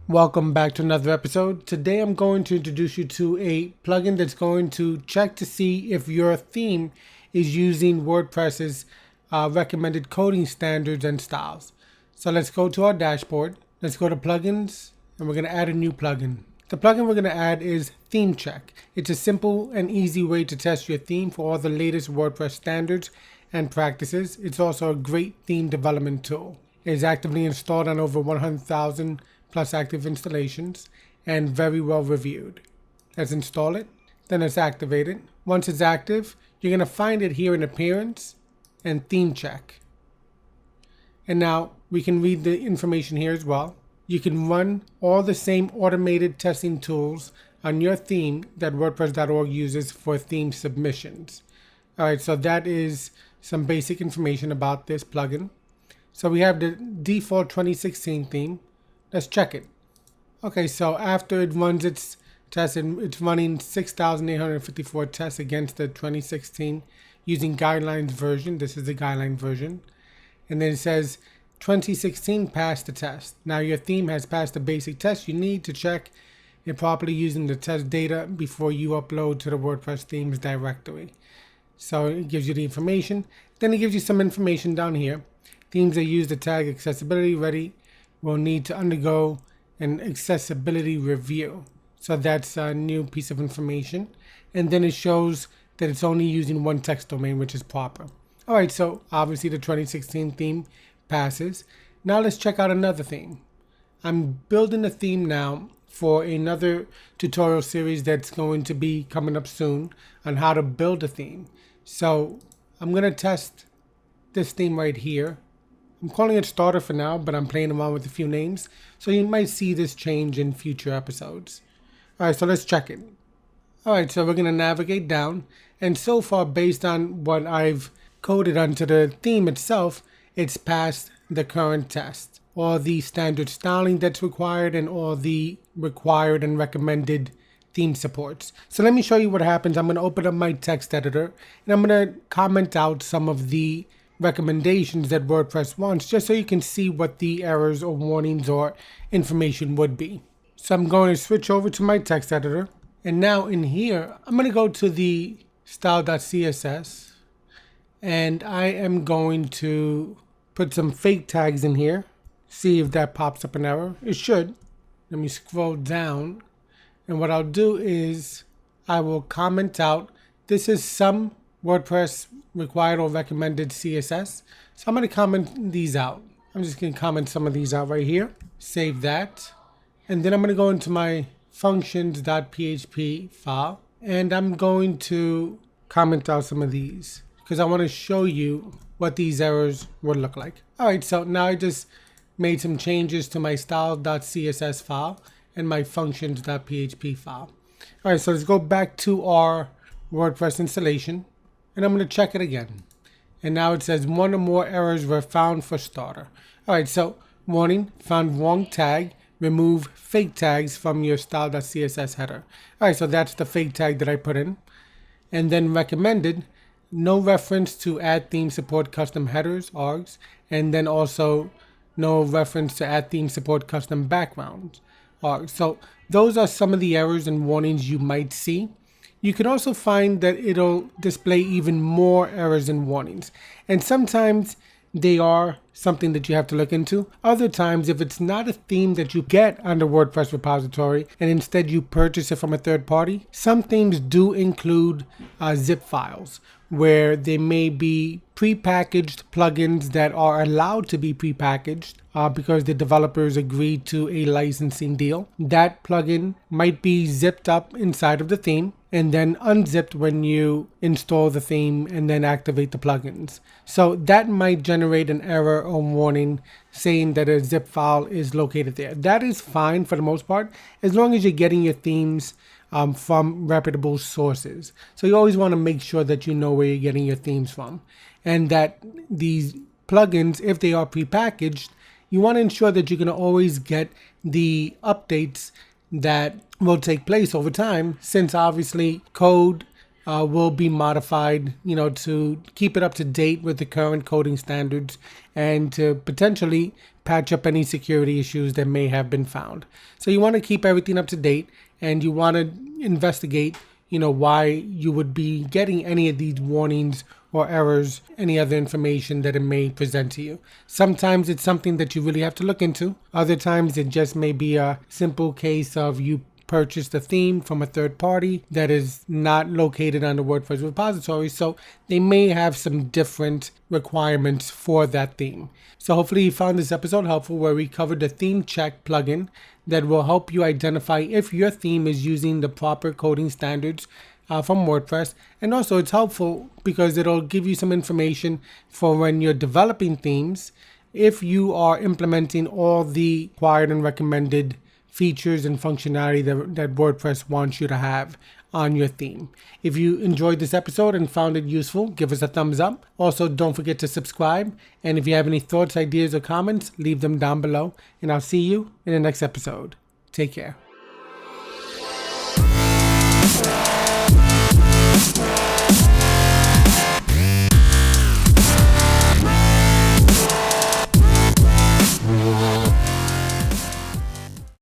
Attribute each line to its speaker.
Speaker 1: Welcome back to another episode. Today I'm going to introduce you to a plugin that's going to check to see if your theme is using WordPress's recommended coding standards and styles. So let's go to our dashboard. Let's go to plugins and we're going to add a new plugin. The plugin we're going to add is Theme Check. It's a simple and easy way to test your theme for all the latest WordPress standards and practices. It's also a great theme development tool. It is actively installed on over 100,000 plus active installations and very well reviewed. Let's install it, then let's activate it. Once it's active, you're going to find it here in Appearance and Theme Check. And now we can read the information here as well. You can run all the same automated testing tools on your theme that WordPress.org uses for theme submissions. Alright, so that is some basic information about this plugin. So we have the default 2016 theme. Let's check it. Okay, so after it runs its test, it's running 6,854 tests against the 2016 using guidelines version. This is the guideline version. And then it says 2016 passed the test. Now your theme has passed the basic test. You need to check it properly using the test data before you upload to the WordPress themes directory. So it gives you the information. Then it gives you some information down here. Themes that use the tag accessibility ready will need to undergo an accessibility review. So that's a new piece of information. And then it shows that it's only using one text domain, which is proper. All right, so obviously the 2016 theme passes. Now let's check out another theme. I'm building a theme now for another tutorial series that's going to be coming up soon on how to build a theme. So I'm going to test this theme right here. I'm calling it Starter for now, but I'm playing around with a few names, so you might see this change in future episodes. Alright, so let's check it. Alright, so we're going to navigate down, and so far, based on what I've coded onto the theme itself, it's passed the current test. All the standard styling that's required, and all the required and recommended theme supports. So let me show you what happens. I'm going to open up my text editor, and I'm going to comment out some of the recommendations that WordPress wants, just so you can see what the errors or warnings or information would be. So I'm going to switch over to my text editor, and now in here I'm going to go to the style.css, and I am going to put some fake tags in here, see if that pops up an error. It should. Let me scroll down, and what I'll do is I will comment out, this is some WordPress required or recommended CSS. So I'm going to comment these out. I'm just going to comment some of these out right here. Save that. And then I'm going to go into my functions.php file. And I'm going to comment out some of these because I want to show you what these errors would look like. All right, so now I just made some changes to my style.css file and my functions.php file. All right, so let's go back to our WordPress installation. And I'm going to check it again. And now it says one or more errors were found for Starter. All right, so warning, found wrong tag. Remove fake tags from your style.css header. All right, so that's the fake tag that I put in. And then recommended, no reference to add theme support custom headers, args. And then also no reference to add theme support custom backgrounds, args. So those are some of the errors and warnings you might see. You can also find that it'll display even more errors and warnings. And sometimes they are something that you have to look into. Other times, if it's not a theme that you get on the WordPress repository and instead you purchase it from a third party, some themes do include zip files where there may be prepackaged plugins that are allowed to be prepackaged because the developers agreed to a licensing deal. That plugin might be zipped up inside of the theme and then unzipped when you install the theme and then activate the plugins. So that might generate an error or warning saying that a zip file is located there. That is fine for the most part, as long as you're getting your themes from reputable sources. So you always want to make sure that you know where you're getting your themes from, and that these plugins, if they are prepackaged, you want to ensure that you're going to always get the updates that will take place over time, since obviously code will be modified, to keep it up to date with the current coding standards and to potentially patch up any security issues that may have been found. So you want to keep everything up to date, and you want to investigate, why you would be getting any of these warnings or errors, any other information that it may present to you. Sometimes it's something that you really have to look into. Other times it just may be a simple case of you purchased a theme from a third party that is not located on the WordPress repository, so they may have some different requirements for that theme. So hopefully you found this episode helpful, where we covered the theme check plugin that will help you identify if your theme is using the proper coding standards from WordPress. And also it's helpful because it'll give you some information for when you're developing themes, if you are implementing all the required and recommended features and functionality that WordPress wants you to have on your theme. If you enjoyed this episode and found it useful, give us a thumbs up. Also, don't forget to subscribe. And if you have any thoughts, ideas, or comments, leave them down below. And I'll see you in the next episode. Take care.